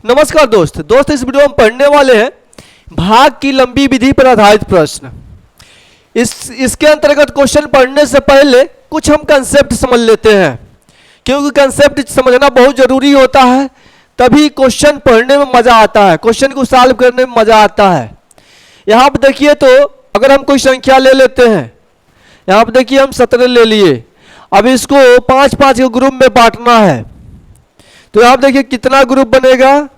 नमस्कार दोस्त इस वीडियो में पढ़ने वाले हैं भाग की लंबी विधि पर आधारित प्रश्न। इसके अंतर्गत क्वेश्चन पढ़ने से पहले कुछ हम कंसेप्ट समझ लेते हैं, क्योंकि कंसेप्ट समझना बहुत जरूरी होता है, तभी क्वेश्चन पढ़ने में मजा आता है, क्वेश्चन को सॉल्व करने में मजा आता है। यहाँ पर देखिए, तो अगर हम कोई संख्या ले लेते हैं, यहाँ पर देखिए हम 17 ले लिए। अब इसको 5-5 के ग्रुप में बांटना है, तो यहाँ देखिए कितना ग्रुप बनेगा,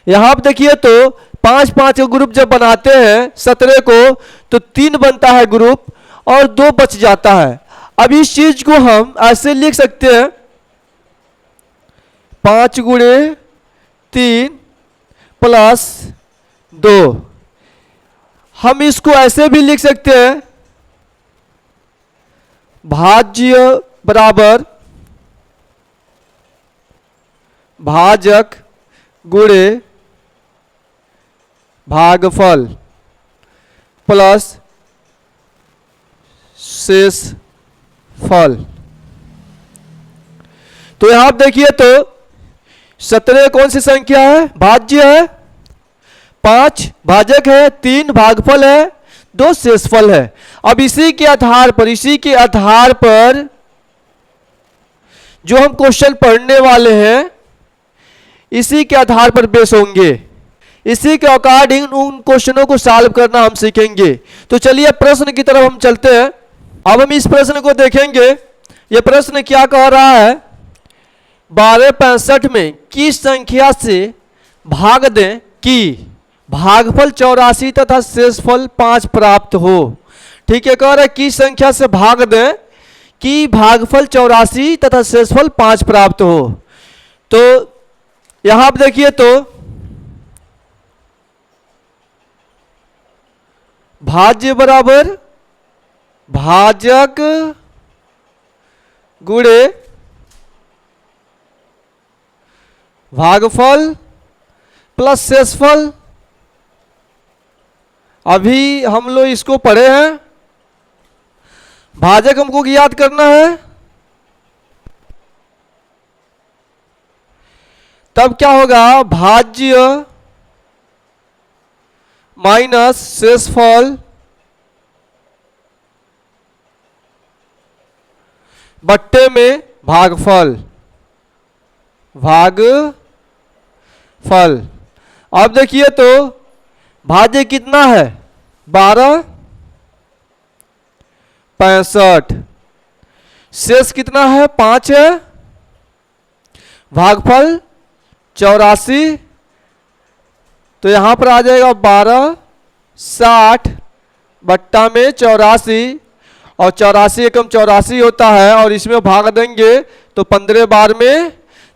यहां पर देखिए तो 5-5 के ग्रुप जब बनाते हैं 17 को, तो 3 बनता है ग्रुप और 2 बच जाता है। अब इस चीज को हम ऐसे लिख सकते हैं 5 गुणे 3 प्लस 2। हम इसको ऐसे भी लिख सकते हैं भाज्य बराबर भाजक गुणे भागफल प्लस शेषफल। तो यहां देखिए तो 17 कौन सी संख्या है, भाज्य है, 5 भाजक है, 3 भागफल है, 2 शेषफल है। अब इसी के आधार पर जो हम क्वेश्चन पढ़ने वाले हैं, इसी के आधार पर बेस होंगे, इसी के अकॉर्डिंग उन क्वेश्चनों को सॉल्व करना हम सीखेंगे। तो चलिए प्रश्न की तरफ हम चलते हैं। अब हम इस प्रश्न को देखेंगे। यह प्रश्न क्या कह रहा है, 1265 में किस संख्या से भाग दें कि भागफल 84 तथा शेषफल 5 प्राप्त हो। ठीक है, कह रहा है किस संख्या से भाग दें कि भागफल 84 तथा शेषफल 5 प्राप्त हो। तो यहां पर देखिए तो भाज्य बराबर भाजक गुणे भागफल प्लस शेषफल। अभी हम लोग इसको पढ़े हैं, भाजक हमको याद करना है, तब क्या होगा, भाज्य माइनस शेषफल बट्टे में भागफल। अब देखिए तो भाज्य कितना है, 1265, शेष कितना है, 5 है, भागफल 84, तो यहां पर आ जाएगा 1260 बट्टा में 84, और 84 एकम 84 होता है, और इसमें भाग देंगे तो 15 बार में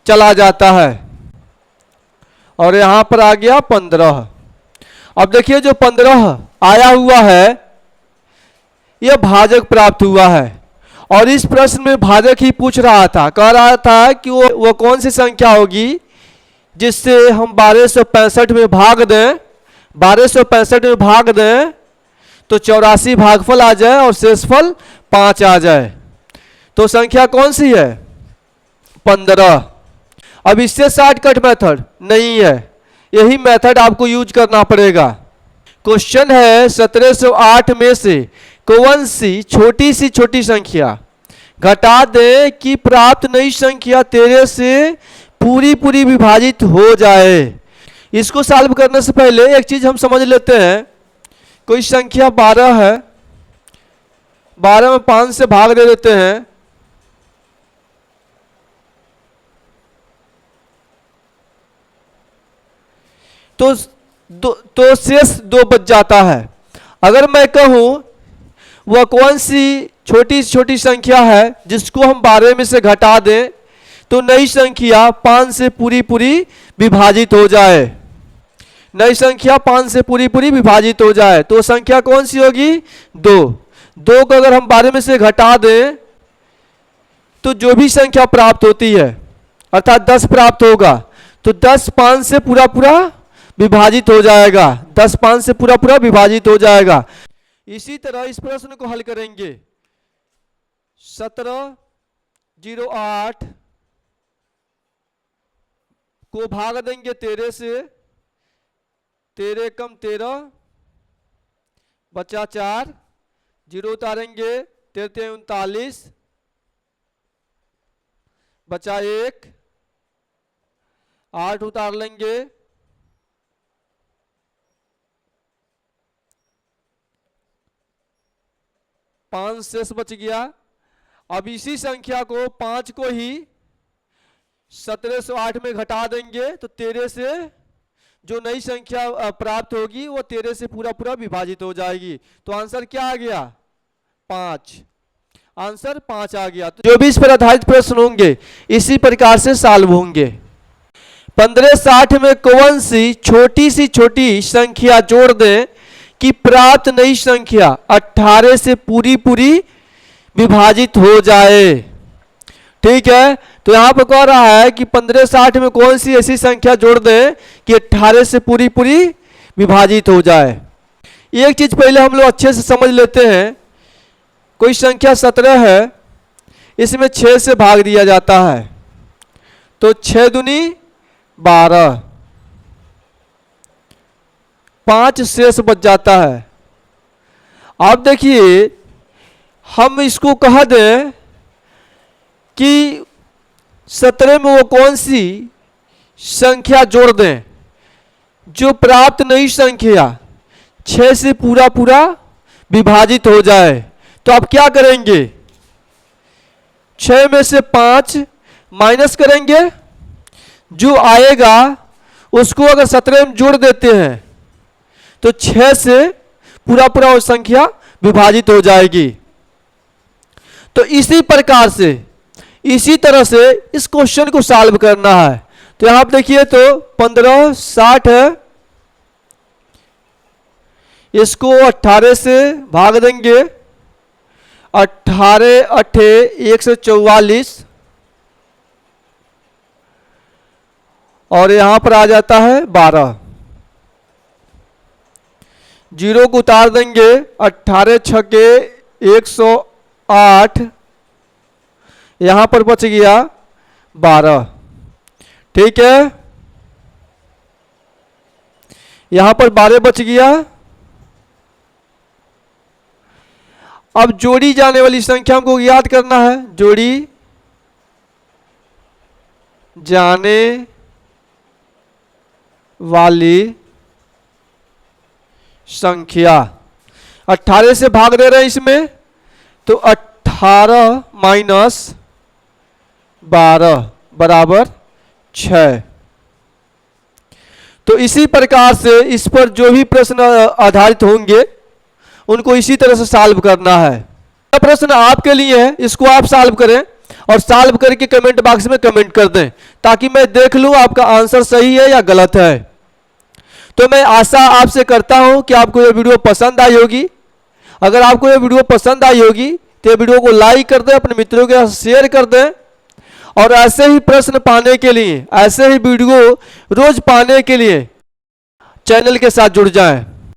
चला जाता है, और यहां पर आ गया 15। अब देखिए जो 15 आया हुआ है, यह भाजक प्राप्त हुआ है, और इस प्रश्न में भाजक ही पूछ रहा था, कह रहा था कि वो कौन सी संख्या होगी जिससे हम 1265 में भाग दें, 1265 में भाग दें तो 84 भागफल आ जाए और शेषफल 5 आ जाए। तो संख्या कौन सी है, 15। अब इससे शॉर्टकट मेथड नहीं है, यही मेथड आपको यूज करना पड़ेगा। क्वेश्चन है 1708 में से कौन सी छोटी संख्या घटा दें कि प्राप्त नई संख्या 13 से पूरी विभाजित हो जाए। इसको सॉल्व करने से पहले एक चीज हम समझ लेते हैं। कोई संख्या 12 है, 12 में 5 से भाग दे देते हैं, तो शेष 2 बच जाता है। अगर मैं कहूं वह कौन सी छोटी संख्या है जिसको हम 12 में से घटा दें तो नई संख्या 5 से पूरी विभाजित हो जाए, नई संख्या 5 से पूरी विभाजित हो जाए, तो संख्या कौन सी होगी, 2 को अगर हम 12 में से घटा दें तो जो भी संख्या प्राप्त होती है, अर्थात 10 प्राप्त होगा, तो 10 5 से पूरा पूरा विभाजित हो जाएगा, 10 5 से पूरा पूरा विभाजित हो जाएगा। इसी तरह इस प्रश्न को हल करेंगे। 1708 को भाग देंगे 13 से, 13 कम 13 बचा 4, 0 उतारेंगे, 13 39 बचा 1, 8 उतार लेंगे, 5 शेष बच गया। अब इसी संख्या को 5 को ही 1708 में घटा देंगे तो 13 से जो नई संख्या प्राप्त होगी वो 13 से पूरा पूरा विभाजित हो जाएगी। तो आंसर क्या आ गया? 5। आंसर 5 आ गया। तो जो भी इस पर आधारित प्रश्न होंगे इसी प्रकार से सॉल्व होंगे। 1560 में कौन सी छोटी संख्या जोड़ दें कि प्राप्त नई संख्या 18 से पूरी पूरी विभाजित हो जाए। ठीक है, तो यहां पर कह रहा है कि 1560 में कौन सी ऐसी संख्या जोड़ दें कि 18 से पूरी पूरी विभाजित हो जाए। एक चीज पहले हम लोग अच्छे से समझ लेते हैं। कोई संख्या 17 है, इसमें 6 से भाग दिया जाता है तो 6 दूनी 12, 5 शेष बच जाता है। अब देखिए हम इसको कह दें कि 17 में वो कौन सी संख्या जोड़ दें जो प्राप्त नई संख्या 6 से पूरा पूरा विभाजित हो जाए। तो आप क्या करेंगे? 6 में से 5 माइनस करेंगे, जो आएगा उसको अगर 17 में जोड़ देते हैं तो 6 से पूरा पूरा वो संख्या विभाजित हो जाएगी। तो इसी प्रकार से इसी तरह से इस क्वेश्चन को सॉल्व करना है। तो यहां आप देखिए तो 1560 है, इसको 18 से भाग देंगे, 18 अठे 144 और यहां पर आ जाता है 12, 0 को उतार देंगे, 18 छके 108, यहां पर बच गया 12। ठीक है, यहां पर 12 बच गया। अब जोड़ी जाने वाली संख्या हमको याद करना है। जोड़ी जाने वाली संख्या 18 से भाग दे रहे हैं इसमें, तो 18 माइनस 12 बराबर 6। तो इसी प्रकार से इस पर जो भी प्रश्न आधारित होंगे उनको इसी तरह से सॉल्व करना है। यह प्रश्न आपके लिए है, इसको आप सॉल्व करें और सॉल्व करके कमेंट बॉक्स में कमेंट कर दें ताकि मैं देख लूं आपका आंसर सही है या गलत है। तो मैं आशा आपसे करता हूं कि आपको यह वीडियो पसंद आई होगी। अगर आपको यह वीडियो पसंद आई होगी तो ये वीडियो को लाइक कर दें, अपने मित्रों के साथ शेयर कर दें और ऐसे ही प्रश्न पाने के लिए, ऐसे ही वीडियो रोज पाने के लिए चैनल के साथ जुड़ जाएं।